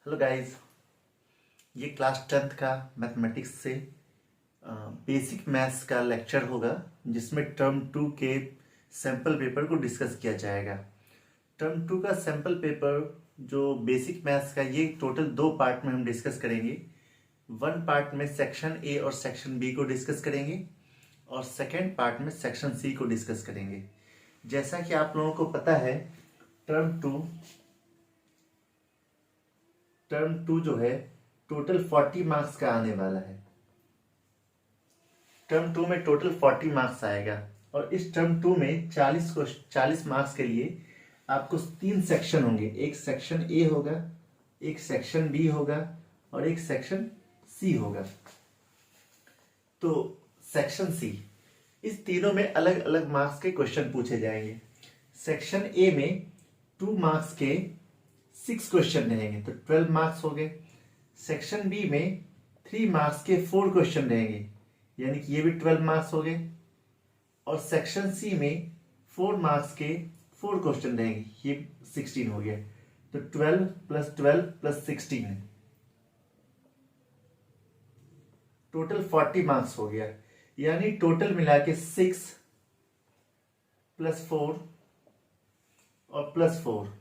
Hello guys, ये class 10th का mathematics से बेसिक मैथ्स का लेक्चर होगा जिसमें टर्म 2 के सैम्पल पेपर को डिस्कस किया जाएगा। टर्म 2 का सैम्पल पेपर जो बेसिक मैथ्स का ये टोटल 2 पार्ट में हम डिस्कस करेंगे। 1 पार्ट में सेक्शन ए और सेक्शन बी को डिस्कस करेंगे और सेकेंड पार्ट में सेक्शन सी को डिस्कस करेंगे। जैसा कि आप लोगों को पता है टर्म टू जो है टोटल 40 मार्क्स का आने वाला है। टर्म 2 में टोटल 40 मार्क्स आएगा और इस टर्म 2 में 40 मार्क्स के लिए आपको 3 सेक्शन होंगे। एक सेक्शन ए होगा, एक सेक्शन बी होगा और एक सेक्शन सी होगा। तो सेक्शन सी, इस तीनों में अलग अलग मार्क्स के क्वेश्चन पूछे जाएंगे। सेक्शन ए में 2 मार्क्स के 6 क्वेश्चन रहेंगे तो 12 मार्क्स हो गए। सेक्शन बी में 3 मार्क्स के 4 क्वेश्चन रहेंगे यानी कि ये भी 12 मार्क्स हो गए। और सेक्शन सी में 4 मार्क्स के 4 क्वेश्चन रहेंगे, ये 16 हो गया। तो 12 प्लस 12 प्लस 16 टोटल 40 मार्क्स हो गया। यानी टोटल मिला के 6 प्लस 4 और प्लस 4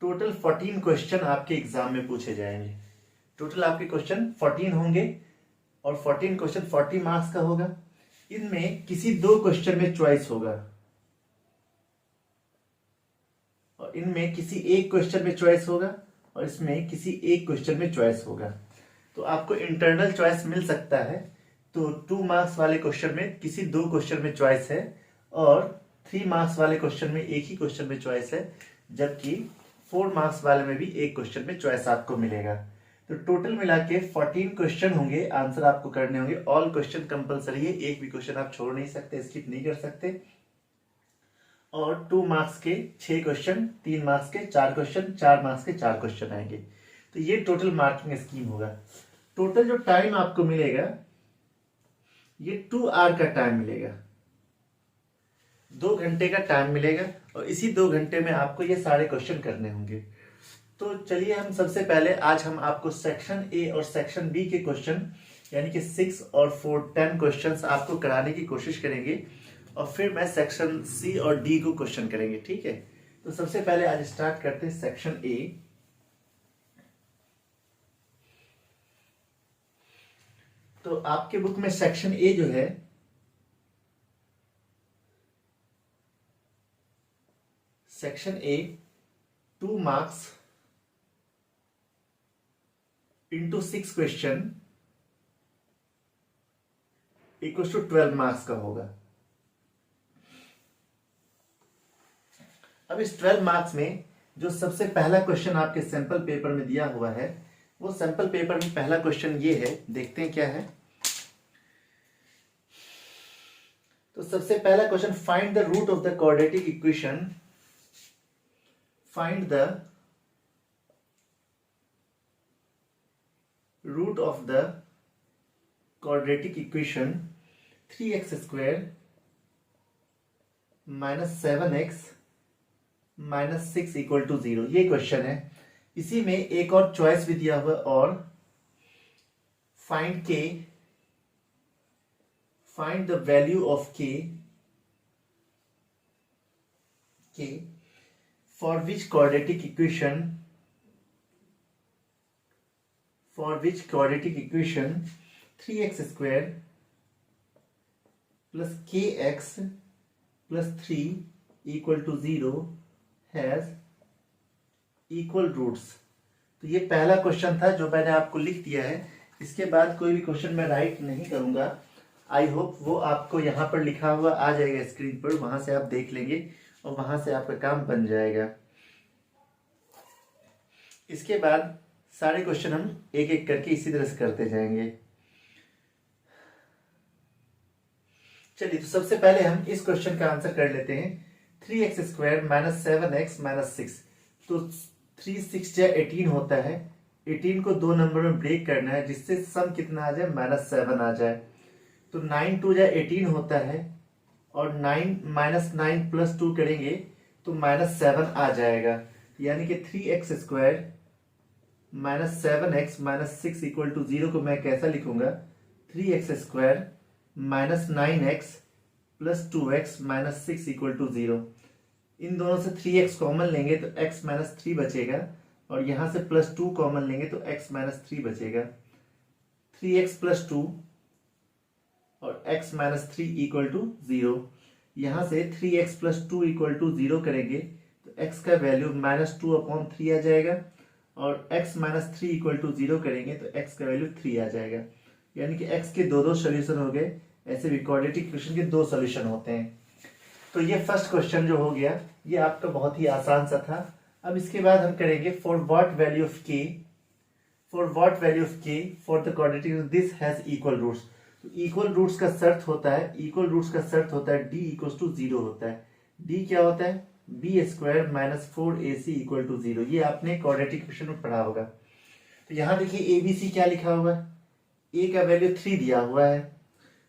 टोटल 14 क्वेश्चन आपके एग्जाम में पूछे जाएंगे। टोटल आपके क्वेश्चन 14 होंगे और 14 क्वेश्चन 40 मार्क्स का होगा। इनमें किसी 2 क्वेश्चन में चॉइस होगा और इनमें किसी एक क्वेश्चन में चॉइस होगा और इसमें किसी एक क्वेश्चन में चॉइस होगा। तो आपको इंटरनल चॉइस मिल सकता है। तो 2 मार्क्स वाले क्वेश्चन में किसी 2 क्वेश्चन में चॉइस है और 3 मार्क्स वाले क्वेश्चन में एक ही क्वेश्चन में चॉइस है, जबकि 4 मार्क्स वाले में भी एक क्वेश्चन में चॉइस आपको मिलेगा। तो टोटल मिला के 14 क्वेश्चन होंगे, आंसर आपको करने होंगे। ऑल क्वेश्चन कंपलसरी है, एक भी क्वेश्चन आप छोड़ नहीं सकते, स्किप नहीं कर सकते। और 2 मार्क्स के 6 क्वेश्चन, 3 मार्क्स के 4 क्वेश्चन, 4 मार्क्स के 4 क्वेश्चन आएंगे। तो ये टोटल मार्किंग स्कीम होगा। टोटल जो टाइम आपको मिलेगा ये 2 आवर का टाइम मिलेगा, 2 घंटे का टाइम मिलेगा और इसी 2 घंटे में आपको ये सारे क्वेश्चन करने होंगे। तो चलिए हम सबसे पहले आज हम आपको सेक्शन ए और सेक्शन बी के क्वेश्चन यानी कि 6 और 4 10 क्वेश्चंस आपको कराने की कोशिश करेंगे और फिर मैं सेक्शन सी और डी को क्वेश्चन करेंगे, ठीक है। तो सबसे पहले आज स्टार्ट करते हैं सेक्शन ए। तो आपके बुक में सेक्शन ए जो है section A 2 marks into 6 question equal to 12 marks का होगा। अब इस 12 मार्क्स में जो सबसे पहला क्वेश्चन आपके सैंपल पेपर में दिया हुआ है, वो सैंपल पेपर में पहला क्वेश्चन ये है, देखते हैं क्या है। तो सबसे पहला question, find the root of the quadratic equation, find the root of the quadratic equation 3x square minus 7x minus 6 equal to 0। ये क्वेश्चन है। इसी में एक और चॉइस भी दिया हुआ और find the value of k for which quadratic equation 3x square plus kx plus 3 equal to 0 has equal roots। तो ये पहला क्वेश्चन था जो मैंने आपको लिख दिया है। इसके बाद कोई भी क्वेश्चन मैं राइट नहीं करूंगा। आई होप वो आपको यहाँ पर लिखा हुआ आ जाएगा स्क्रीन पर, वहां से आप देख लेंगे और वहां से आपका काम बन जाएगा। इसके बाद सारे क्वेश्चन हम एक एक करके इसी तरह से करते जाएंगे। चलिए, तो सबसे पहले हम इस क्वेश्चन का आंसर कर लेते हैं। 3x square minus 7x minus 6। तो 3 6 या 18 होता है। 18 को 2 नंबर में ब्रेक करना है जिससे सम कितना आ जाए, -7 आ जाए। तो 9 2 या 18 होता है और 9 -9 प्लस 2 करेंगे तो -7 आ जाएगा। यानी कि 3x square minus 7x minus 6 equal to 0 को मैं कैसा लिखूंगा, 3x² minus 9x plus 2x minus 6 equal to 0। इन दोनों से 3x कॉमन लेंगे तो x माइनस 3 बचेगा, और यहां से प्लस 2 कॉमन लेंगे तो x माइनस 3 बचेगा। 3x प्लस 2 और x माइनस 3 इक्वल टू 0। यहां से 3x प्लस 2 इक्वल टू 0 करेंगे तो x का वैल्यू माइनस 2/3 आ जाएगा, और x माइनस 3 इक्वल टू 0 करेंगे तो x का वैल्यू 3 आ जाएगा। यानी कि x के दो सोल्यूशन हो गए। ऐसे भी क्वाड्रेटिक इक्वेशन के दो सोल्यूशन होते हैं। तो ये फर्स्ट क्वेश्चन जो हो गया, ये आपका बहुत ही आसान सा था। अब इसके बाद हम करेंगे for what value of k, for what value of k for the quadratic this has equal roots. तो इक्वल रूट्स का शर्त होता है, इक्वल रूट्स का शर्त होता है d इक्वल टू 0 होता है। d क्या होता है, b² minus 4ac equal to 0। ये आपने क्वाड्रेटिक इक्वेशन में पढ़ा होगा। तो यहाँ देखिए abc क्या लिखा हुआ है, a का वैल्यू 3 दिया हुआ है,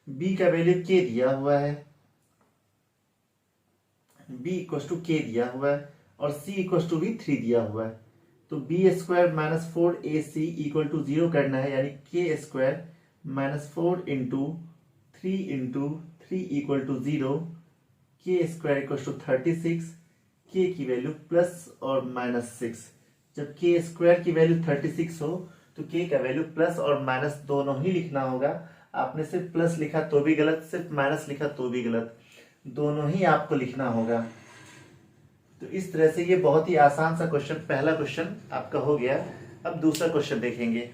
b का वैल्यू k दिया हुआ है, b इक्वल टू k दिया हुआ है, और c इक्वल टू भी 3 दिया हुआ है। तो b² minus 4ac equal to 0 करना है, यानी k² minus 4 into 3 equal to 0, k² equal to 36, k की वैल्यू प्लस और माइनस 6। जब k² की वैल्यू 36 हो तो k का वैल्यू प्लस और माइनस दोनों ही लिखना होगा। आपने सिर्फ प्लस लिखा तो भी गलत, सिर्फ माइनस लिखा तो भी गलत, दोनों ही आपको लिखना होगा। तो इस तरह से ये बहुत ही आसान सा क्वेश्चन, पहला क्वेश्चन आपका हो गया। अब दूसरा क्वेश्चन देखेंगे।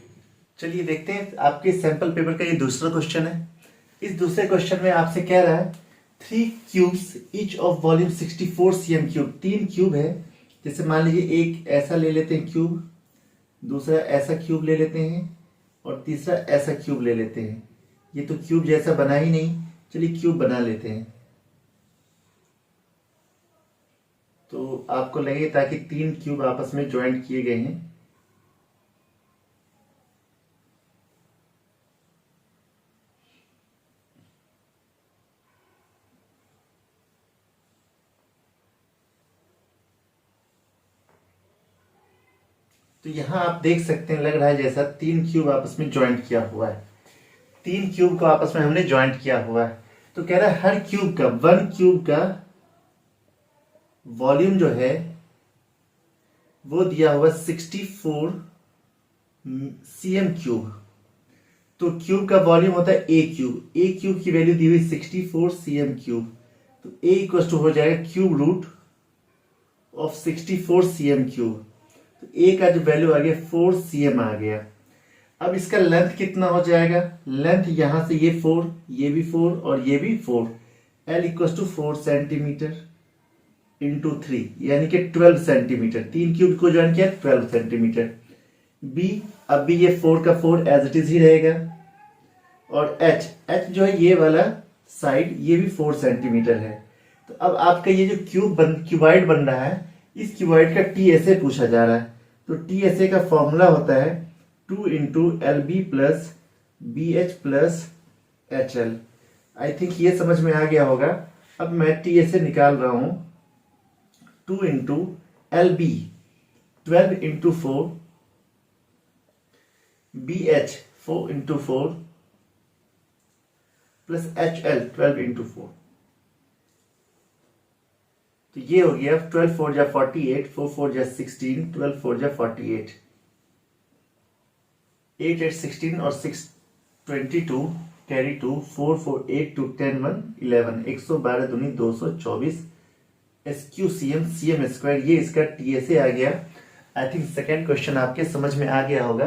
चलिए देखते हैं, आपके सैंपल पेपर का ये दूसरा क्वेश्चन है। इस दूसरे क्वेश्चन में आपसे कह रहा है 3 cubes each of volume 64 cm cube. 3 cube है, जैसे मान लीजिए एक ऐसा ले लेते हैं क्यूब, दूसरा ऐसा क्यूब ले लेते हैं, और तीसरा ऐसा क्यूब ले लेते हैं। ये तो क्यूब जैसा बना ही नहीं, चलिए क्यूब बना लेते हैं। तो आपको लगे ताकि 3 क्यूब आपस में ज्वाइंट किए गए हैं। तो यहां आप देख सकते हैं, लग रहा है जैसा 3 क्यूब आपस में ज्वाइंट किया हुआ है। 3 क्यूब को आपस में हमने ज्वाइंट किया हुआ है। तो कह रहा है हर क्यूब का, 1 क्यूब का वॉल्यूम जो है वो दिया हुआ 64 cm क्यूब। तो क्यूब का वॉल्यूम होता है a क्यूब, a क्यूब की वैल्यू दी हुई 64 cm क्यूब। तो a इक्वल टू हो जाएगा cube root of 64 cm cube. तो a का जो वैल्यू आ गया 4 cm आ गया। अब इसका लेंथ कितना हो जाएगा, लेंथ यहां से ये 4, ये भी 4 और ये भी 4, l equal to 4 centimetre into 3, यानी कि 12 सेंटीमीटर। 3 क्यूब को ज्वाइन किया 12 सेंटीमीटर। b, अब भी ये 4 का 4 एज इट इज ही रहेगा, और h जो है ये वाला साइड, ये भी 4 सेंटीमीटर है। तो अब आपका ये जो क्यूबाइड बन रहा है, इस क्यूबाइड का TSA पूछा जा रहा है। तो TSA का फॉर्मूला होता है 2 into LB plus BH plus HL। I think ये समझ में आ गया होगा। अब मैं TSA निकाल रहा हूं, 2 into LB 12 into 4, BH 4 into 4 plus HL 12 into 4। तो ये हो गया 12 4 जा 48, 4 4 जा 16, 12 4 जा 48, 8 8 16 और 6 22, कैरी 2, 4 4 8 2 10 1 11, 112 दूनी 224 SQCM CM स्क्वायर। ये इसका TSA आ गया। आई थिंक सेकेंड क्वेश्चन आपके समझ में आ गया होगा,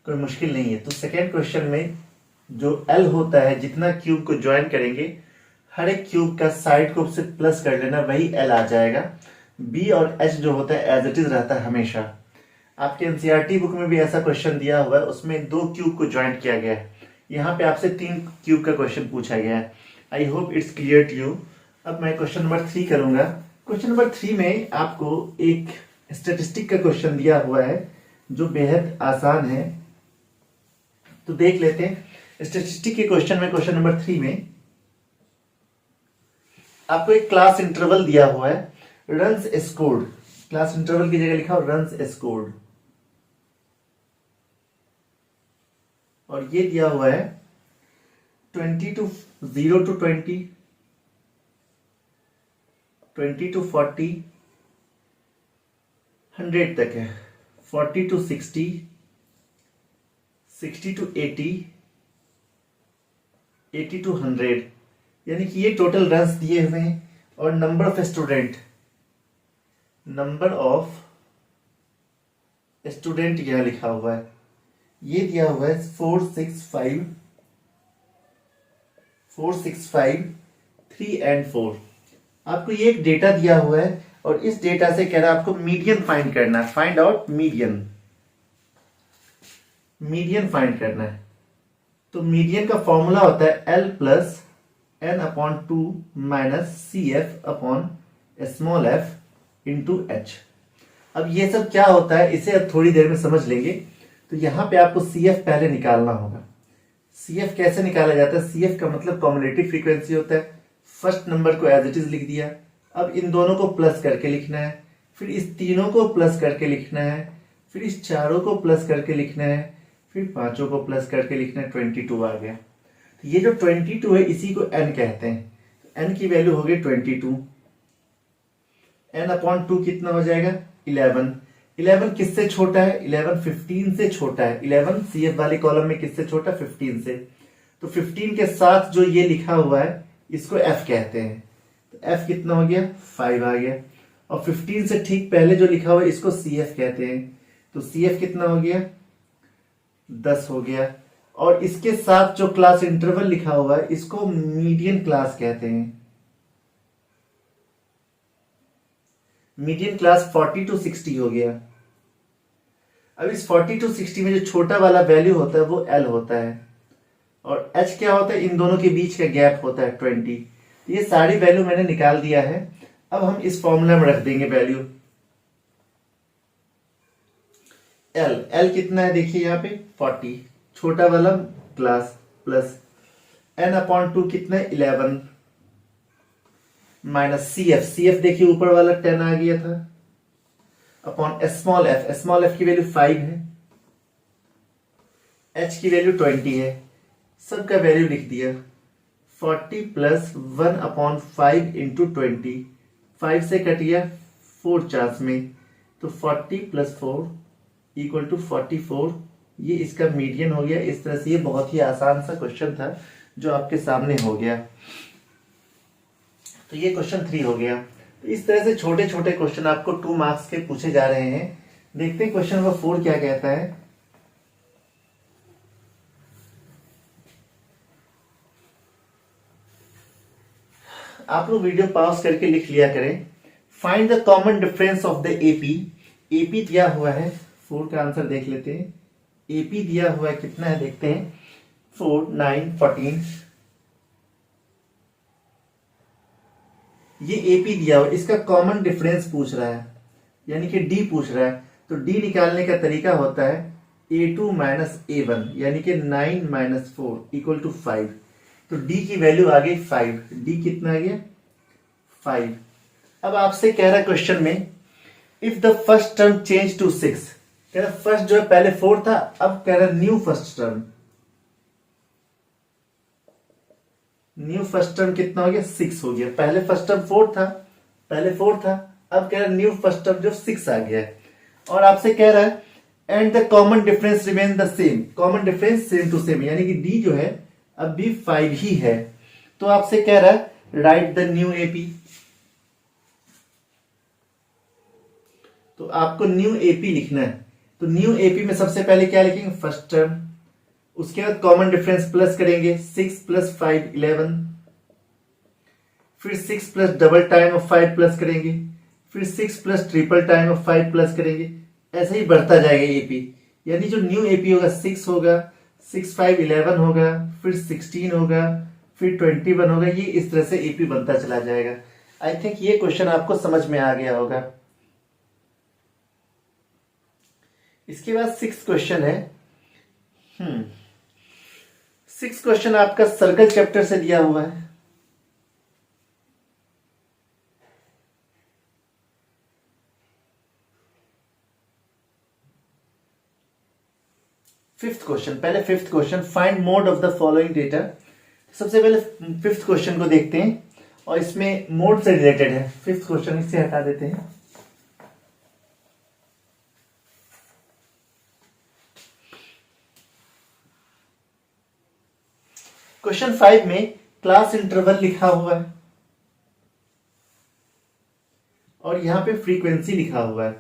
कोई मुश्किल नहीं है। तो सेकेंड क्वेश्चन में जो L होता है, जितना क्यूब को ज्वाइन करेंगे हर एक क्यूब का साइड को सिर्फ प्लस कर लेना, वही L आ जाएगा। B और H जो होता है एज इट इज रहता है हमेशा। आपके NCERT बुक में भी ऐसा क्वेश्चन दिया हुआ है, उसमें 2 क्यूब को ज्वाइंट किया गया है। यहाँ पे आपसे 3 क्यूब का क्वेश्चन पूछा गया है। I hope it's clear to you. अब मैं क्वेश्चन नंबर 3 करूंगा। क्वेश्चन नंबर 3 में आपको एक स्टेटिस्टिक का क्वेश्चन दिया हुआ है जो बेहद आसान है। तो देख लेते हैं स्टेटिस्टिक के क्वेश्चन में। क्वेश्चन नंबर 3 में आपको एक क्लास इंटरवल दिया हुआ है, रन्स स्कोर्ड। क्लास इंटरवल की जगह लिखा हो रन्स स्कोर्ड। और ये दिया हुआ है 20 to 0 to 20, 20 to 40, 100 तक है, 40 to 60, 60 to 80, 80 to 100, यानी कि ये टोटल रन्स दिए हुए हैं। और number of student, number of student यहां लिखा हुआ है, ये दिया हुआ है 465, 3 and 4। आपको ये एक डेटा दिया हुआ है और इस डेटा से कह रहा है आपको मीडियन फाइंड करना है, find out median, median find करना है। तो मीडियन का फॉर्मूला होता है L plus n upon 2 minus CF upon small f into H। अब ये सब क्या होता है इसे अब थोड़ी देर में समझ लेंगे। तो यहां पे आपको CF पहले निकालना होगा। CF कैसे निकाला जाता है? CF का मतलब कॉम्युलेटिव फ्रीक्वेंसी होता है। फर्स्ट नंबर को एज इट इज लिख दिया, अब इन दोनों को प्लस करके लिखना है, फिर इस तीनों को प्लस करके लिखना है, फिर इस चारों को प्लस करके लिखना है, फिर पांचों को प्लस करके लिखना है। 22 आ गया। तो ये जो 22 है इसी को n कहते हैं। n की वैल्यू हो गई 22। n अपॉन 2 कितना हो जाएगा? 11। 11 किससे छोटा है? 11 15 से छोटा है। 11 CF वाले कॉलम में किससे छोटा? 15 से। तो 15 के साथ जो ये लिखा हुआ है इसको f कहते हैं। तो f कितना हो गया? 5 आ गया। और 15 से ठीक पहले जो लिखा हुआ है इसको CF कहते हैं। तो CF कितना हो गया? 10 हो गया। और इसके साथ जो क्लास इंटरवल लिखा हुआ है इसको मीडियन क्लास कहते हैं। मीडियन क्लास 40 to 60 हो गया। अब इस 40 to 60 में जो छोटा वाला वैल्यू होता है वो L होता है और H क्या होता है? इन दोनों के बीच का गैप होता है 20। ये सारी वैल्यू मैंने निकाल दिया है। अब हम इस फॉर्मूला में रख देंगे वैल्यू। L कितना है? देखिए यहाँ पे 40, छोटा वाला क्लास, प्लस n अपॉन 2 कितना है? 11 माइनस CF देखिए ऊपर वाला 10 आ गया था, अपॉन स्मॉल f की वैल्यू 5 है, h की वैल्यू 20 है। सबका वैल्यू लिख दिया। 40 प्लस 1 अपॉन 5 इंटू 20, 5 से कट गया 4 चांस में, तो 40 प्लस 4 इक्वल टू 44। ये इसका मीडियन हो गया। इस तरह से ये बहुत ही आसान सा क्वेश्चन था जो आपके सामने हो गया। तो ये क्वेश्चन 3 हो गया। तो इस तरह से छोटे छोटे क्वेश्चन आपको 2 मार्क्स के पूछे जा रहे हैं। देखते हैं क्वेश्चन नंबर 4 क्या कहता है। आप लोग वीडियो पॉज करके लिख लिया करें। Find the common difference of the AP दिया हुआ है। 4 का आंसर देख लेते हैं। एपी दिया हुआ है, कितना है देखते हैं। 4 9 14। ये एपी दिया हुआ, इसका कॉमन डिफरेंस पूछ रहा है, यानी कि डी पूछ रहा है। तो डी निकालने का तरीका होता है A2 माइनस A1, यानी कि 9 माइनस 4 इक्वल टू 5। तो डी की वैल्यू आ गई 5। डी कितना आ गया? 5। अब आपसे कह रहा है क्वेश्चन में, if the first term change to 6, कह रहा फर्स्ट जो है पहले 4 था, अब कह रहा new first term. New first term कितना हो गया? 6 हो गया। पहले फर्स्ट टर्म 4 था, अब कह रहा न्यू फर्स्ट टर्म जो 6 आ गया है। और आपसे कह रहा है and the common difference remain the same. Common difference same to same, यानी कि डी जो है अब भी 5 ही है। तो आपसे कह रहा है राइट द न्यू एपी। तो आपको न्यू एपी लिखना है। तो न्यू एपी में सबसे पहले क्या लिखेंगे? First term. उसके बाद कॉमन डिफरेंस प्लस करेंगे, 6 प्लस 5 11। फिर 6 plus double time of 5 plus करेंगे, फिर 6 plus triple time of 5 plus करेंगे। ऐसे ही बढ़ता जाएगा एपी। यानी जो न्यू एपी होगा 6 होगा, 6 5 11 होगा, फिर 16 होगा, फिर 21 होगा। ये इस तरह से एपी बनता चला जाएगा। आई थिंक ये क्वेश्चन आपको समझ में आ गया होगा। इसके बाद 6 क्वेश्चन है। 6 क्वेश्चन आपका सर्कल चैप्टर से दिया हुआ है। फिफ्थ क्वेश्चन, पहले fifth question, find mode of the following data. सबसे पहले फिफ्थ क्वेश्चन को देखते हैं और इसमें मोड से रिलेटेड है। फिफ्थ क्वेश्चन इससे हटा देते हैं। क्वेश्चन 5 में क्लास इंटरवल लिखा हुआ है और यहां पे फ्रीक्वेंसी लिखा हुआ है।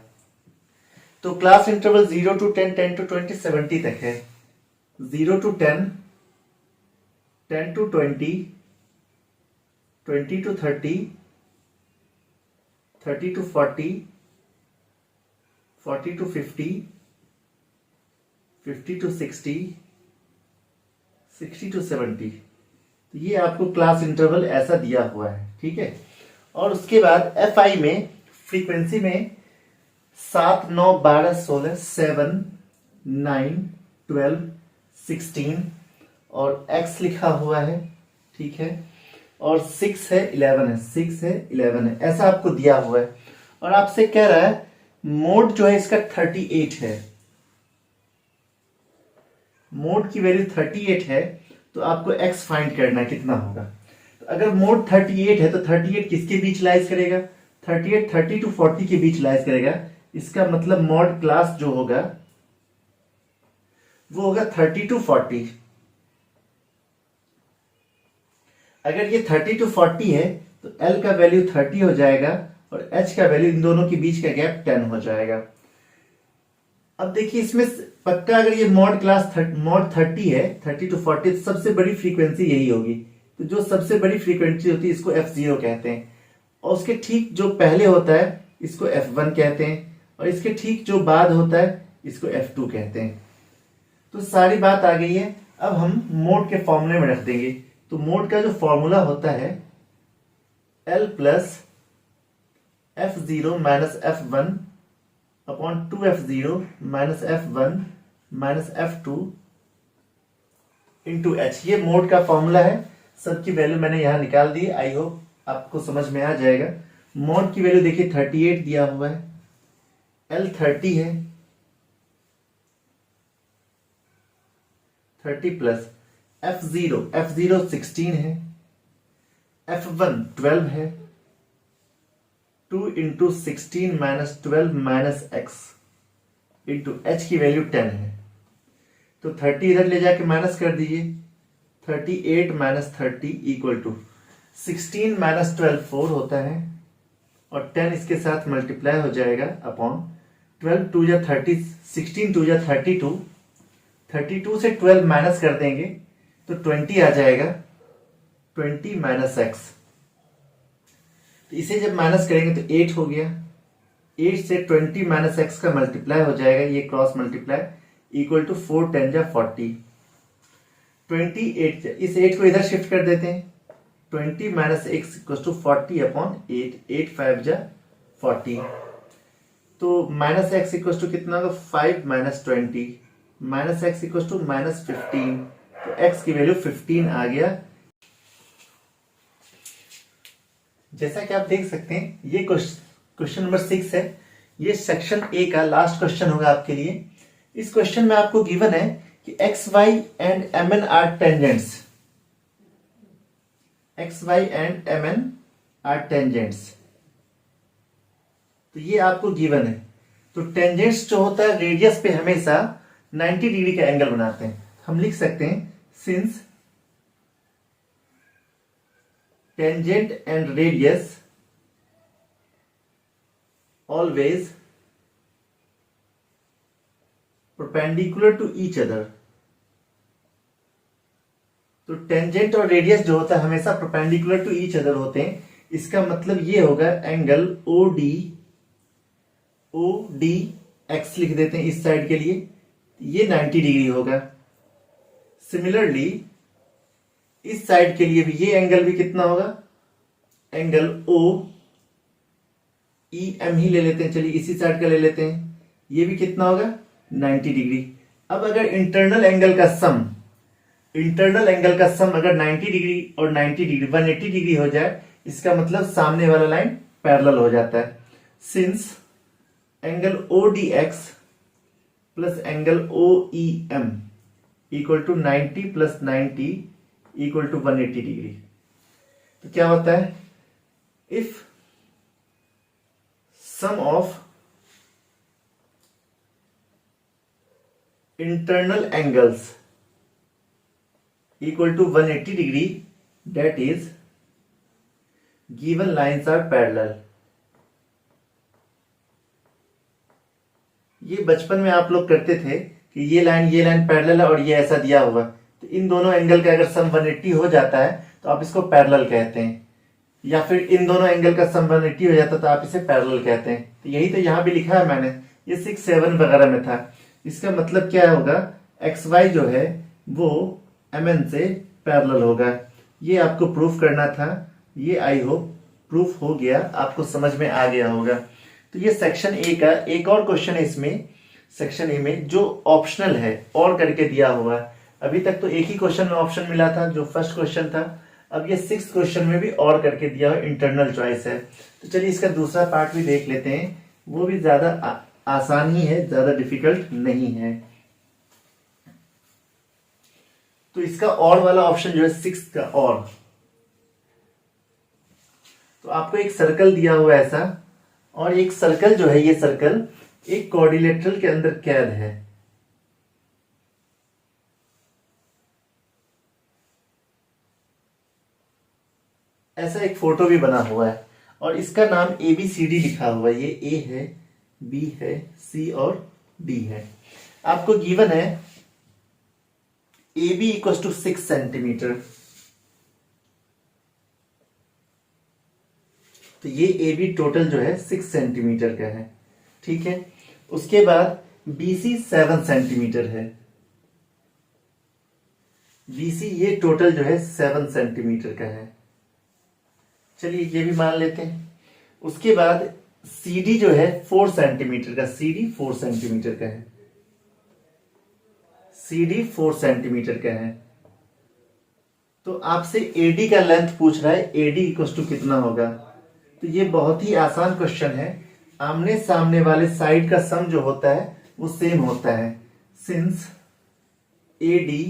तो क्लास इंटरवल 0 to 10, 10 to 20, 70 तक है। 0 to 10, 10 to 20, 20 to 30, 30 to 40, 40 to 50, 50 to 60, 60 to 70। तो ये आपको क्लास इंटरवल ऐसा दिया हुआ है, ठीक है। और उसके बाद FI में फ्रीक्वेंसी में 7, 9, 12, 16, 7, 9, 12, 16 और X लिखा हुआ है, ठीक है। और 6 है, 11 है, 6 है, 11 है, ऐसा आपको दिया हुआ है। और आपसे कह रहा है मोड जो है इसका 38 है। मोड की वैल्यू 38 है तो आपको X फाइंड करना है कितना होगा। तो अगर मोड 38 है तो 38 किसके बीच लाइज करेगा? 38 30 to 40 के बीच लाइज करेगा। इसका मतलब मॉड क्लास जो होगा वो होगा 30 to 40। अगर ये 30 to 40 है तो L का वैल्यू 30 हो जाएगा और H का वैल्यू, इन दोनों के बीच का गैप 10 हो जाएगा। अब देखिए इसमें पक्का अगर ये मॉड क्लास मॉड 30 है, 30 to 40, तो सबसे बड़ी फ्रीक्वेंसी यही होगी। तो जो सबसे बड़ी फ्रीक्वेंसी होती है इसको F0 कहते हैं और उसके ठीक जो पहले होता है इसको F1 कहते हैं और इसके ठीक जो बाद होता है इसको F2 कहते हैं। तो सारी बात आ गई है। अब हम मोड के फॉर्मूले में रख देंगे। तो मोड का जो फॉर्मूला होता है L plus F0 minus F1 upon 2F0 minus F1 minus F2 into H। ये मोड का फॉर्मूला है। सबकी वैल्यू मैंने यहां निकाल दी। आई होप आपको समझ में आ जाएगा। मोड की वैल्यू देखिए 38 दिया हुआ है, L 30 है, 30 प्लस F0 16 है, F1 12 है, 2 into 16 minus 12 minus X into H की वैल्यू 10 है। तो 30 इधर ले जाके माइनस कर दीजिए। 38 माइनस 30 इक्वल टू 16 माइनस 12 4 होता है और 10 इसके साथ मल्टीप्लाई हो जाएगा अपॉन 12 2 या 30, 16 2 या 32, 32 से 12 माइनस कर देंगे तो 20 आ जाएगा, 20 माइनस X। तो इसे जब माइनस करेंगे तो 8 हो गया। 8 से 20 माइनस X का मल्टीप्लाई हो जाएगा, ये क्रॉस मल्टीप्लाई इक्वल टू 4 10 जा 40। 28, इस 8 को इधर शिफ्ट कर देते हैं। 20 minus X equal to 40 upon 8, 8 5 जा 40। तो माइनस X इक्वल टू कितना होगा? 5 minus 20 minus X equal to minus 15। तो X की वैल्यू 15 आ गया। जैसा कि आप देख सकते हैं ये क्वेश्चन नंबर 6 है। ये सेक्शन ए का लास्ट क्वेश्चन होगा आपके लिए। इस क्वेश्चन में आपको गिवन है कि X Y and M N are tangents. X Y and M N are tangents, तो ये आपको गिवन है। तो टेंजेंट्स जो होता है रेडियस पे हमेशा 90 डिग्री का एंगल बनाते हैं। हम लिख सकते हैं since tangent and radius always perpendicular to each other. तो टेंजेंट और रेडियस जो होता है हमेशा परपेंडिकुलर टू ईच अदर होते हैं। इसका मतलब ये होगा एंगल OD एक्स लिख देते हैं इस साइड के लिए, ये 90 डिग्री होगा। सिमिलरली इस साइड के लिए भी ये एंगल भी कितना होगा? एंगल OEM ही ले लेते हैं, चलिए इसी साइड का ले लेते हैं, ये भी कितना होगा? 90 डिग्री। अब अगर इंटरनल एंगल का सम अगर 90 डिग्री और 90 डिग्री 180 डिग्री हो जाए, इसका मतलब सामने वाला लाइन पैरेलल हो जाता है। Since angle ODX plus angle OEM equal to 90 plus 90 equal to 180 degree. तो क्या होता है, if sum of internal angles equal to 180 degree, that is given lines are parallel। ये बचपन में आप लोग करते थे कि ये लाइन पैरेलल है और ये ऐसा दिया हुआ, तो इन दोनों एंगल का अगर सम 180 हो जाता है तो आप इसको पैरेलल कहते हैं, या फिर इन दोनों एंगल का सम 180 हो जाता है तो आप इसे पैरेलल कहते हैं। तो यही तो यहाँ भी लिखा है मैंने, ये 6 7 वगैरह में था। इसका मतलब क्या होगा, एक्स वाई जो है वो mn से पैरेलल होगा। ये आपको प्रूफ करना था, ये आई होप प्रूफ हो गया, आपको समझ में आ गया होगा। तो ये सेक्शन ए का एक और क्वेश्चन है, इसमें सेक्शन ए में जो ऑप्शनल है और करके दिया हुआ है। अभी तक तो एक ही क्वेश्चन में ऑप्शन मिला था जो फर्स्ट क्वेश्चन था, अब ये 6th क्वेश्चन में भी और करके दिया हुआ, इंटरनल चॉइस है। तो चलिए इसका दूसरा पार्ट भी देख लेते हैं, वो भी ज्यादा आसान ही है, ज्यादा डिफिकल्ट नहीं है। तो इसका और वाला ऑप्शन जो है 6 का और, तो आपको एक सर्कल दिया हुआ है ऐसा, और एक सर्कल जो है, ये सर्कल एक क्वाड्रिलेटरल के अंदर कैद है। ऐसा एक फोटो भी बना हुआ है और इसका नाम ABCD लिखा हुआ है। ये ए है, बी है, सी और डी है। आपको गिवन है AB इक्वल टू 6 सेंटीमीटर, तो ये AB टोटल जो है 6 सेंटीमीटर का है, ठीक है। उसके बाद BC 7 सेंटीमीटर है, BC ये टोटल जो है 7 सेंटीमीटर का है, चलिए ये भी मान लेते हैं। उसके बाद CD जो है 4 सेंटीमीटर का, CD 4 सेंटीमीटर का है, CD 4 सेंटीमीटर का है। तो आपसे AD का लेंथ पूछ रहा है, AD इक्वल टू कितना होगा। तो ये बहुत ही आसान क्वेश्चन है, आमने सामने वाले साइड का सम जो होता है वो सेम होता है। Since AD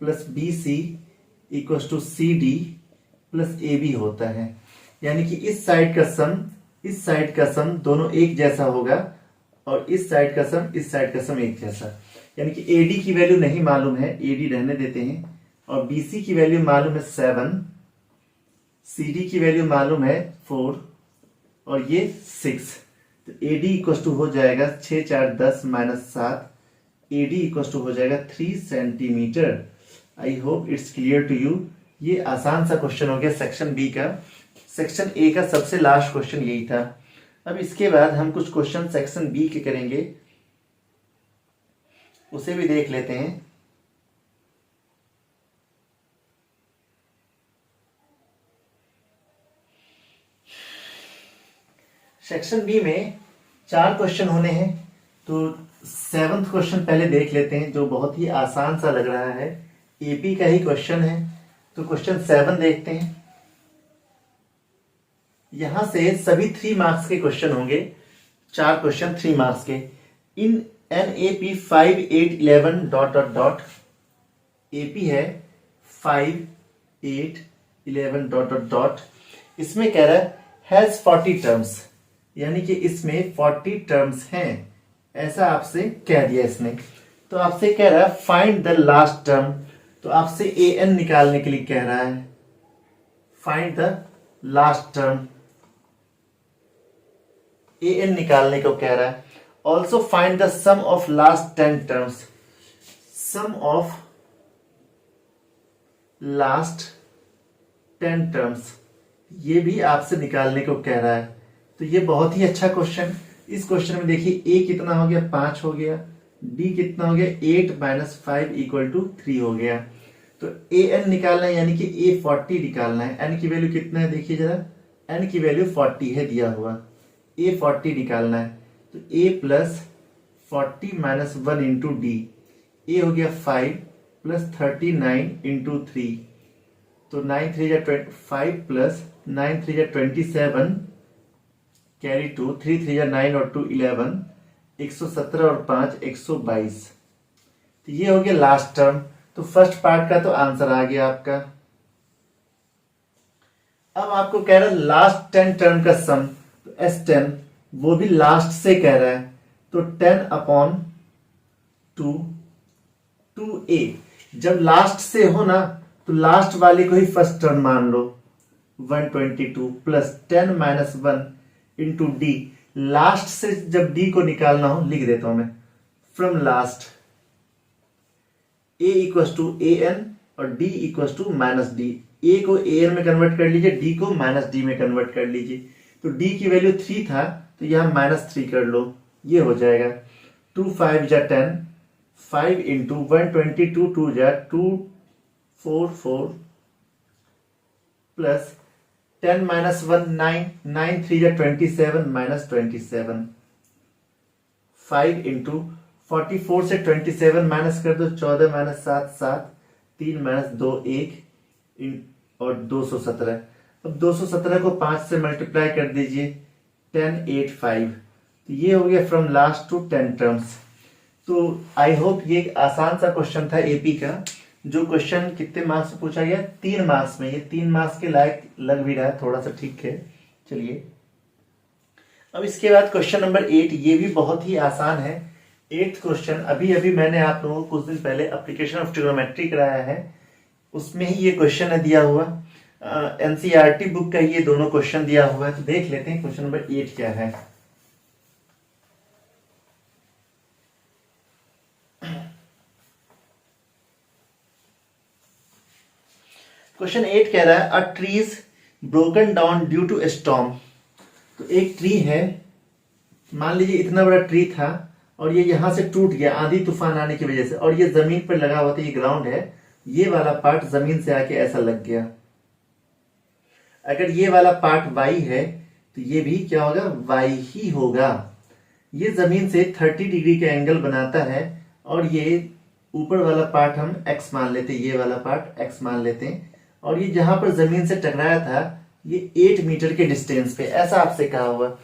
plus BC equal to CD plus AB होता है, यानी कि इस साइड का सम इस साइड का सम दोनों एक जैसा होगा और इस साइड का सम इस साइड का सम एक जैसा। यानी कि AD की वैल्यू नहीं मालूम है, AD रहने देते हैं, और BC की वैल्यू मालूम है 7, CD की वैल्यू मालूम है 4 और ये 6। तो AD इक्वल टू हो जाएगा 6 4 10 माइनस 7, AD इक्वल टू हो जाएगा 3 centimetre. I hope it's clear to you. ये आसान सा क्वेश्चन हो गया सेक्शन बी का। सेक्शन ए का सबसे लास्ट क्वेश्चन यही था। अब इसके बाद हम कुछ क्वेश्चन सेक्शन बी के करेंगे, उसे भी देख लेते हैं। सेक्शन बी में 4 क्वेश्चन होने हैं, तो 7th क्वेश्चन पहले देख लेते हैं जो बहुत ही आसान सा लग रहा है, एपी का ही क्वेश्चन है। तो क्वेश्चन 7 देखते हैं। यहां से सभी 3 मार्क्स के क्वेश्चन होंगे, 4 क्वेश्चन 3 मार्क्स के। इन NAP 5 8 11 dot dot dot, AP है 5 8 11 डॉट डॉट डॉट। इसमें कह रहा है हैज 40 टर्म्स, यानी कि इसमें 40 टर्म्स हैं, ऐसा आपसे कह दिया इसने। तो आपसे कह रहा है फाइंड द लास्ट टर्म, तो आपसे AN निकालने के लिए कह रहा है, find the last term, AN निकालने को कह रहा है। Also find the sum of last 10 terms, sum of last 10 terms, ये भी आपसे निकालने को कह रहा है। तो ये बहुत ही अच्छा क्वेश्चन। इस क्वेश्चन में देखिए A कितना हो गया, 5 हो गया, D कितना हो गया, 8 माइनस 5 इक्वल टू 3 हो गया। तो AN निकालना है, यानी कि A40 निकालना है। N की वैल्यू कितना है देखिए जरा, N की वैल्यू 40 है दिया हुआ, A40 निकालना है। तो A plus 40 minus 1 into D, A हो गया 5 प्लस 39 इंटू 3, तो 9 3 5 प्लस 9 3 27, कैरी 2, 3 3 9 और 2 11, 117 और 5 122। तो ये हो गया लास्ट टर्म। तो फर्स्ट पार्ट का तो आंसर आ गया आपका। अब आपको कह रहा है लास्ट 10 टर्म का सम, तो S10 वो भी लास्ट से कह रहा है, तो 10/2 2a। जब लास्ट से हो ना तो लास्ट वाले को ही फर्स्ट टर्म मान लो, 122 plus 10 minus 1 into D. Last से जब डी को निकालना हो लिख देता हूं मैं, from last a equals to a n और d equals to minus d. A को ए एन में कन्वर्ट कर लीजिए, डी को माइनस डी में कन्वर्ट कर लीजिए। तो डी की वैल्यू 3 था तो यहां -3 कर लो, ये हो जाएगा 2 5 जा 10, 5 इंटू 122 2 जा 244 प्लस 10 माइनस 1 9, 9 3 जा 27 माइनस 27, 5 इंटू 44 से 27 माइनस कर दो, 14 माइनस 7 7, 3 माइनस 2 1 और 217। अब 217 को 5 से मल्टीप्लाई कर दीजिए, 10 8 5। तो ये हो गया फ्रॉम लास्ट टू 10 टर्म्स। तो आई होप ये एक आसान सा क्वेश्चन था एपी का, जो क्वेश्चन कितने मार्क्स में पूछा गया, 3 मार्क्स में। ये 3 मार्क्स के लायक लग भी रहा है, थोड़ा सा ठीक है। चलिए अब इसके बाद क्वेश्चन नंबर 8, ये भी बहुत ही आसान है। 8th क्वेश्चन अभी अभी मैंने आप लोगों को कुछ दिन पहले एप्लीकेशन ऑफ ट्रिग्नोमेट्री कराया है, उसमें ही ये क्वेश्चन है दिया हुआ। एनसीईआरटी बुक का ये दोनों क्वेश्चन दिया हुआ है। तो देख लेते हैं क्वेश्चन नंबर 8 क्या है। क्वेश्चन 8 कह रहा है a tree is broken down due to storm. तो एक ट्री है, मान लीजिए इतना बड़ा ट्री था और ये यहां से टूट गया आंधी तूफान आने की वजह से, और ये जमीन पर लगा हुआ था, ये ग्राउंड है, ये वाला पार्ट जमीन से आके ऐसा लग गया। अगर ये वाला पार्ट y है तो ये भी क्या होगा, y ही होगा। ये जमीन से 30 डिग्री का एंगल बनाता है और ये ऊपर वाला पार्ट हम x मान लेते हैं, ये वाला पार्ट x मान लेते हैं, और ये जहां पर जमीन से टकराया था ये 8 मीटर के डिस्टेंस पे, ऐसा आपसे कहा हुआ।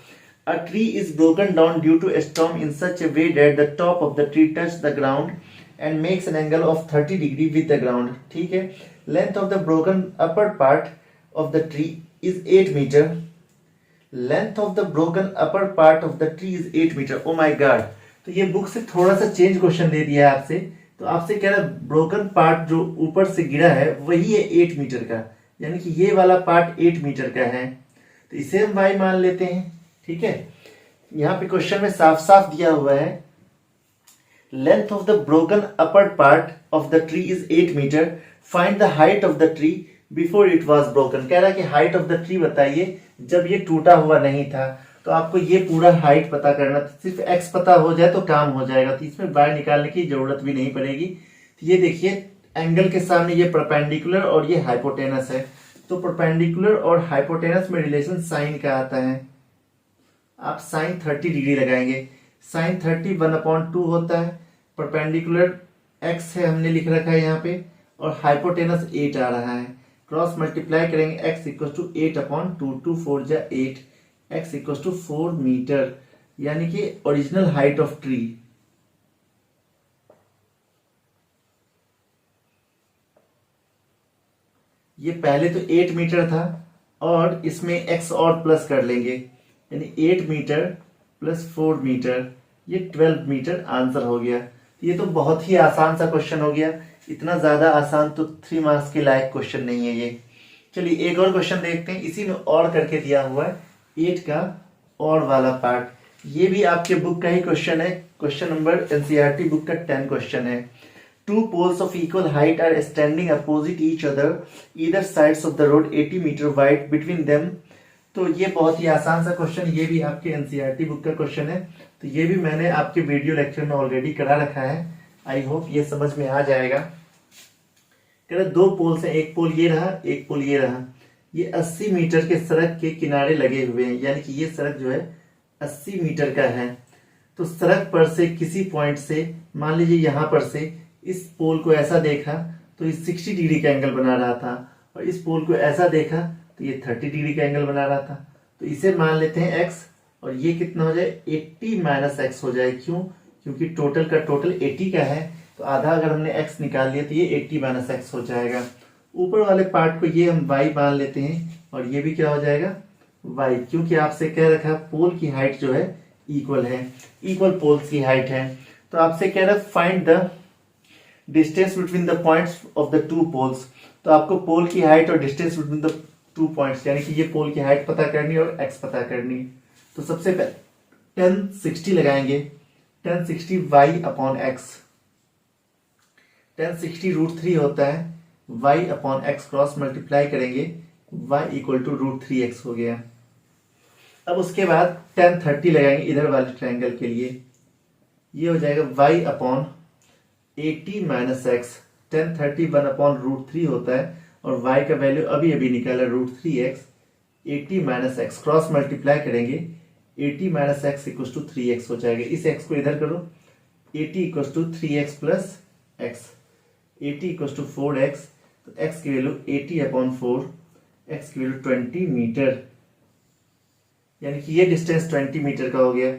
A tree is broken down due to storm in such a way that the top of the tree touch the ground and makes an angle of 30 degree with the ground। ठीक है। Length of the broken upper part of the tree is 8 meter। Length of the broken upper part of the tree is 8 meter। Oh my god! तो ये book से थोड़ा सा change question दे दिया है आपसे। तो आपसे कह रहा है ब्रोकन पार्ट जो ऊपर से गिरा है वही है 8 मीटर का, यानी कि ये वाला पार्ट 8 मीटर का है। तो इसे हम y मान लेते हैं। ठीक है। यहाँ पे क्वेश्चन में साफ साफ दिया हुआ है length of the broken upper part of the tree is 8 meter, find the height of the tree before it was broken। कह रहा है कि height of the tree बताइए जब ये टूटा हुआ नहीं था। तो आपको ये पूरा हाइट पता करना, सिर्फ x पता हो जाए तो काम हो जाएगा, तो इसमें y निकालने की जरूरत भी नहीं पड़ेगी। तो ये देखिए एंगल के सामने ये परपेंडिकुलर और ये हाइपोटेनस है, तो परपेंडिकुलर और हाइपोटेनस में रिलेशन साइन का आता है। आप साइन 30 डिग्री लगाएंगे, साइन 30 1/2 होता है, परपेंडिकुलर x है हमने लिख रखा है यहाँ पे, और हाइपोटेनस 8 आ रहा है। क्रॉस मल्टीप्लाई करेंगे, x इक्वल टू 8/2, 2 4 जा 8, x इक्वल टू 4 मीटर, यानी कि ओरिजिनल हाइट ऑफ ट्री। ये पहले तो 8 मीटर था और इसमें x और प्लस कर लेंगे, यानी 8 मीटर प्लस 4 मीटर, ये 12 मीटर आंसर हो गया। ये तो बहुत ही आसान सा क्वेश्चन हो गया, इतना ज्यादा आसान तो 3 मार्क्स के लायक क्वेश्चन नहीं है ये। चलिए एक और क्वेश्चन देखते हैं, इसी में और करके दिया हुआ है 8 का और वाला पार्ट। ये भी आपके बुक का ही क्वेश्चन है, क्वेश्चन नंबर एनसीईआरटी बुक का 10 क्वेश्चन है। 2 poles of equal height are standing opposite each other, either sides of the road 80 meter wide between them। तो ये बहुत ही आसान सा क्वेश्चन, ये भी आपके एनसीईआरटी बुक का क्वेश्चन है। तो ये भी मैंने आपके वीडियो लेक्चर में ऑलरेडी करा रखा है, आई होप ये समझ में आ जाएगा। कह रहे 2 पोल्स हैं, एक पोल ये रहा, एक पोल ये रहा। ये 80 मीटर के सड़क के किनारे लगे हुए हैं, यानी कि ये सड़क जो है 80 मीटर का है। तो सड़क पर से किसी पॉइंट से, मान लीजिए यहां पर से इस पोल को ऐसा देखा तो ये 60 डिग्री का एंगल बना रहा था, और इस पोल को ऐसा देखा तो ये 30 डिग्री का एंगल बना रहा था। तो इसे मान लेते हैं x, और ये कितना हो जाए 80 माइनस x हो जाए। क्यों? क्योंकि टोटल का टोटल 80 का है, तो आधा अगर हमने x निकाल लिया तो ये 80 माइनस एक्स हो जाएगा। ऊपर वाले पार्ट को ये हम y मान लेते हैं और ये भी क्या हो जाएगा y, क्योंकि आपसे कह रखा है पोल की हाइट जो है इक्वल है, इक्वल पोल्स की हाइट है। तो आपसे कह रहा है find the distance between the points of the two poles. तो आपको पोल की हाइट और distance between the two points यानी कि ये पोल की हाइट पता करनी है और x पता करनी है। तो सबसे पहले 1060 लगाएंगे, 1060 y अपॉन एक्स, 1060 √3 होता है, y upon x cross multiply करेंगे, y इक्वल टू √3x हो गया। अब उसके बाद 1030 लगाएंगे इधर वाले ट्रायंगल के लिए, ये हो जाएगा y upon 80 minus x, 1030 1 upon √3 होता है और y का वैल्यू अभी अभी निकाला √3x, 80 minus x cross multiply करेंगे, 80 minus x equal to 3x हो जाएगा। इस x को इधर करो, 80 equal to 3x plus X, 80 equal to 4x, तो x की वैल्यू 80 अपॉन 4, x की वैल्यू 20 मीटर, यानी कि ये डिस्टेंस 20 मीटर का हो गया।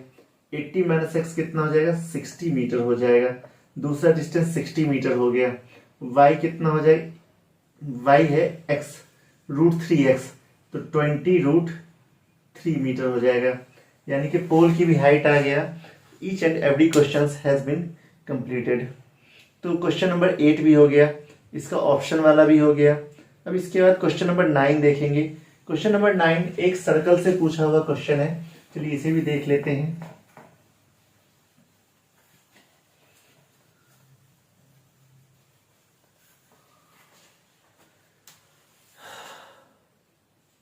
80 माइनस एक्स कितना हो जाएगा 60 मीटर हो जाएगा। दूसरा डिस्टेंस 60 मीटर हो गया। y कितना हो जाएगा, y है x √3x, तो 20 √3 मीटर हो जाएगा, यानी कि पोल की भी हाइट आ गया। Each and every question has been completed. तो क्वेश्चन नंबर 8 भी हो गया, इसका ऑप्शन वाला भी हो गया। अब इसके बाद क्वेश्चन नंबर 9 देखेंगे। क्वेश्चन नंबर 9 एक सर्कल से पूछा हुआ क्वेश्चन है, चलिए इसे भी देख लेते हैं।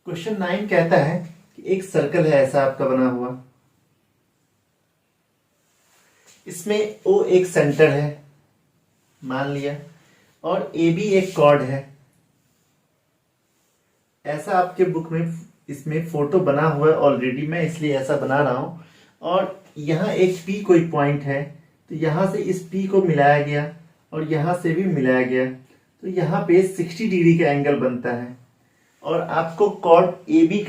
क्वेश्चन 9 कहता है कि एक सर्कल है ऐसा आपका बना हुआ, इसमें O एक सेंटर है मान लिया और AB एक कॉर्ड है। ऐसा आपके बुक में इसमें फोटो बना हुआ है ऑलरेडी, मैं इसलिए ऐसा बना रहा हूं। और यहाँ एक P कोई पॉइंट है, तो यहां से इस P को मिलाया गया और यहां से भी मिलाया गया, तो यहाँ पे 60 डिग्री का एंगल बनता है। और आपको कॉर्ड AP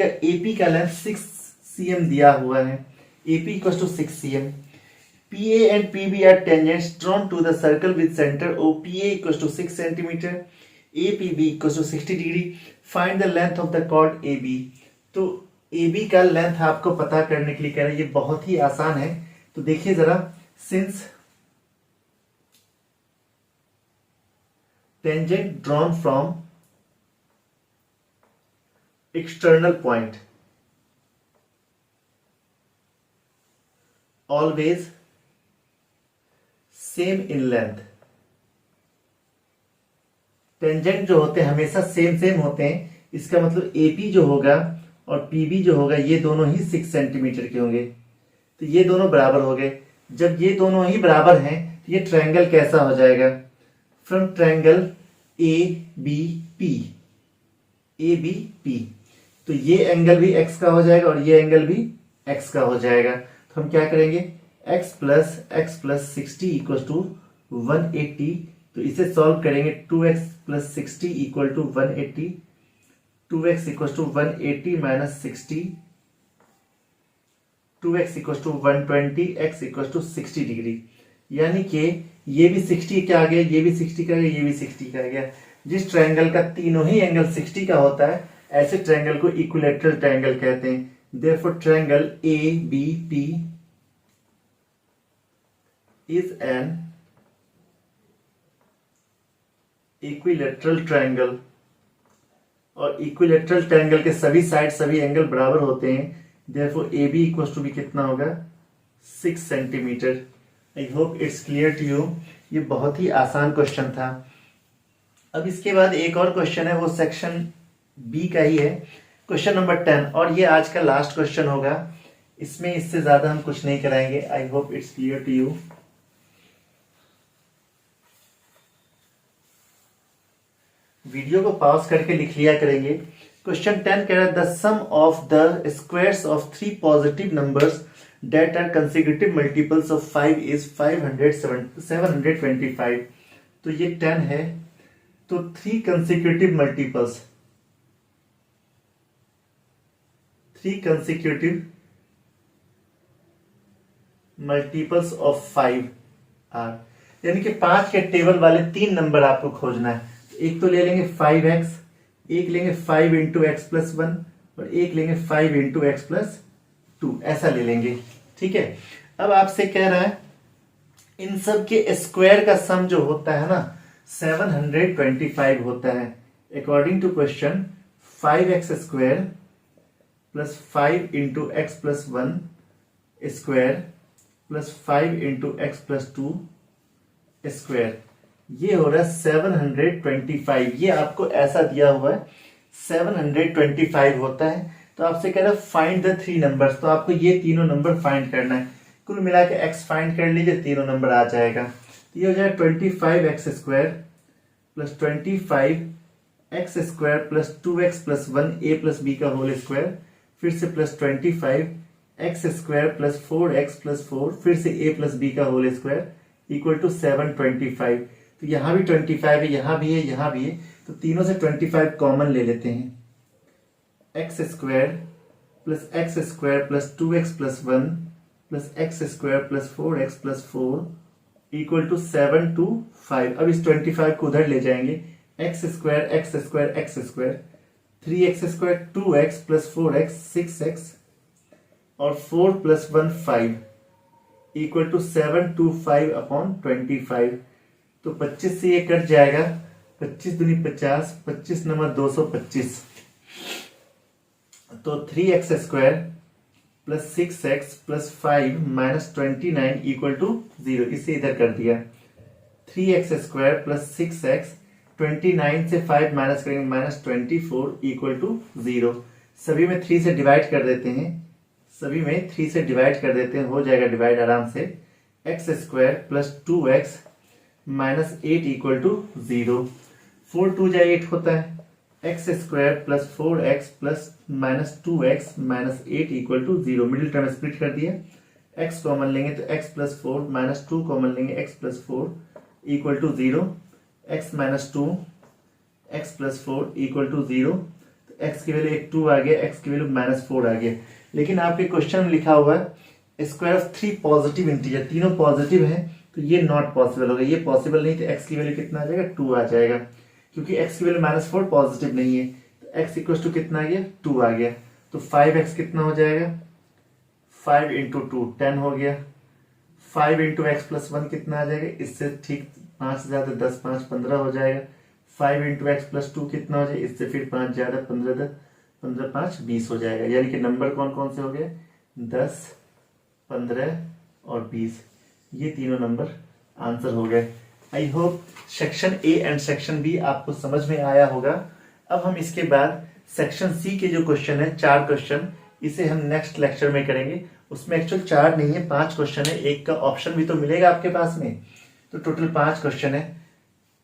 का लेंथ 6 cm दिया हुआ है, AP equal to 6 cm। PA and PB are tangents drawn to the circle with center O. PA equals to 6 cm, APB equals to 60 degree. Find the length of the chord AB. तो AB का length आपको पता करने के लिए कह रहे हैं, ये बहुत ही आसान है। तो देखिए जरा, since tangent drawn from external point always same in length, tangent जो होते हैं हमेशा सेम होते हैं। इसका मतलब AP जो होगा और PB जो होगा ये दोनों ही 6 सेंटीमीटर के होंगे, तो ये दोनों बराबर हो गए। जब ये दोनों ही बराबर हैं तो ये ट्रायंगल कैसा हो जाएगा, फ्रॉम ट्रायंगल ABP, तो ये एंगल भी x का हो जाएगा और ये एंगल भी x का हो जाएगा। तो हम क्या करेंगे, x प्लस 60 इक्वल टू 180, तो इसे सॉल्व करेंगे। 2x plus 60 equal to 180, 2x equal to 180 minus 60, 2x equal to 120, x equal to 60 degree, यानी कि ये भी 60 का आ गया, ये भी 60 का आ गया, ये भी 60 का आ गया। जिस ट्रायंगल का तीनों ही एंगल 60 का होता है ऐसे ट्रायंगल को इक्विलैटरल ट्रायंगल कहते हैं। Therefore triangle ABP is an equilateral triangle, और इक्विलैटरल ट्रायंगल के सभी साइड सभी एंगल बराबर होते हैं। देयरफॉर AB इक्वल टू भी कितना होगा 6 centimetre. I hope it's clear to you. ये बहुत ही आसान क्वेश्चन था। अब इसके बाद एक और क्वेश्चन है, वो सेक्शन B का ही है, क्वेश्चन नंबर 10, और ये आज का लास्ट क्वेश्चन होगा। इसमें इससे ज्यादा हम कुछ नहीं कराएंगे। I hope it's clear to you. Video को पॉज करके लिख लिया करेंगे। क्वेश्चन 10 कह रहा है the sum of the squares of 3 positive numbers that are consecutive multiples of 5 is 725। तो ये 10 है, तो 3 consecutive multiples, 3 consecutive multiples of 5 are, यानी कि 5 के टेबल वाले 3 नंबर आपको खोजना है। एक तो ले लेंगे 5x, एक लेंगे 5 इंटू एक्स प्लस 1 और एक लेंगे 5 इंटू एक्स प्लस 2, ऐसा ले लेंगे। ठीक है, अब आपसे कह रहा है इन सब के स्क्वायर का सम जो होता है ना 725 होता है। According to question 5x square plus 5 into x plus 1 square plus 5 into x plus 2 square, ये हो रहा है 725। ये आपको ऐसा दिया हुआ है 725 होता है। तो आपसे कह रहा है फाइंड द 3 नंबर्स, तो आपको ये तीनों नंबर फाइंड करना है। कुल मिला के x फाइंड कर लीजिए, तीनों नंबर आ जाएगा। तो ये हो जाएगा 25x square plus 25x square plus 2x plus 1 a plus b का होल स्क्वायर, फिर से plus 25x square plus 4x plus 4, फिर से a प्लस b का होल स्क्वायर इक्वल टू 725। तो यहाँ भी 25 है, यहाँ भी है, यहाँ भी है, तो तीनों से 25 कॉमन ले लेते हैं। X square plus x square plus 2x plus 1 plus x square plus 4x plus 4 equal to 725। अब इस 25 को उधर ले जाएंगे, x square x square x square 3x square 2x plus 4x 6x और 4 प्लस 1 5 इक्वल टू 725 अपॉन 25। तो 25 से ये कट जाएगा, 25 दूनी 50, 25 नंबर 225। तो 3x square plus 6x plus 5 minus 29 equal to 0, इसे इधर कर दिया। 3x स्क्वायर प्लस 6x 29 से 5 माइनस करेंगे माइनस 24 इक्वल टू 0। सभी में 3 से डिवाइड कर देते हैं, सभी में 3 से डिवाइड कर देते हैं, हो जाएगा डिवाइड आराम से। X square plus 2x minus 8 equal to 0। 4 2 जा 8 होता है। X square plus 4x plus minus 2x minus 8 equal to 0। Middle term split कर दिया, x कॉमन लेंगे तो x प्लस 4 माइनस 2 कॉमन लेंगे x plus 4 equal to 0। x minus 2 x plus 4 equal to 0। तो x की वैल्यू एक 2 आ गया, x की वैल्यू माइनस 4 आ गया। लेकिन आपके क्वेश्चन में लिखा हुआ है स्क्वायर ऑफ 3 पॉजिटिव इंटीजर, तीनों पॉजिटिव है, तो ये नॉट पॉसिबल होगा, ये पॉसिबल नहीं। तो x की वैल्यू कितना आ जाएगा 2 आ जाएगा, क्योंकि x की वैल्यू माइनस 4 पॉजिटिव नहीं है। तो x इक्वल टू कितना आ गया 2 आ गया। तो 5x कितना हो जाएगा 5 इंटू 2 10 हो गया। 5 इंटू एक्स प्लस 1 कितना आ जाएगा, इससे ठीक 5 ज्यादा 10 5 15 हो जाएगा। 5 इंटू एक्स प्लस 2 कितना हो जाएगा, इससे फिर 5 ज्यादा 15 10 15 5 20 हो जाएगा। यानी कि नंबर कौन कौन से हो गए 10 15 और 20, ये तीनों नंबर आंसर हो गए। I hope section A and section B आपको समझ में आया होगा। अब हम इसके बाद सेक्शन सी के जो क्वेश्चन है 4 क्वेश्चन, इसे हम नेक्स्ट लेक्चर में करेंगे। उसमें एक्चुअल 4 नहीं है 5 क्वेश्चन है, एक का ऑप्शन भी तो मिलेगा आपके पास में, तो टोटल 5 क्वेश्चन है।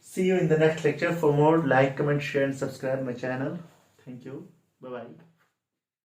See you in the next lecture. For more, like, comment, share and subscribe my channel. Thank you. Bye bye.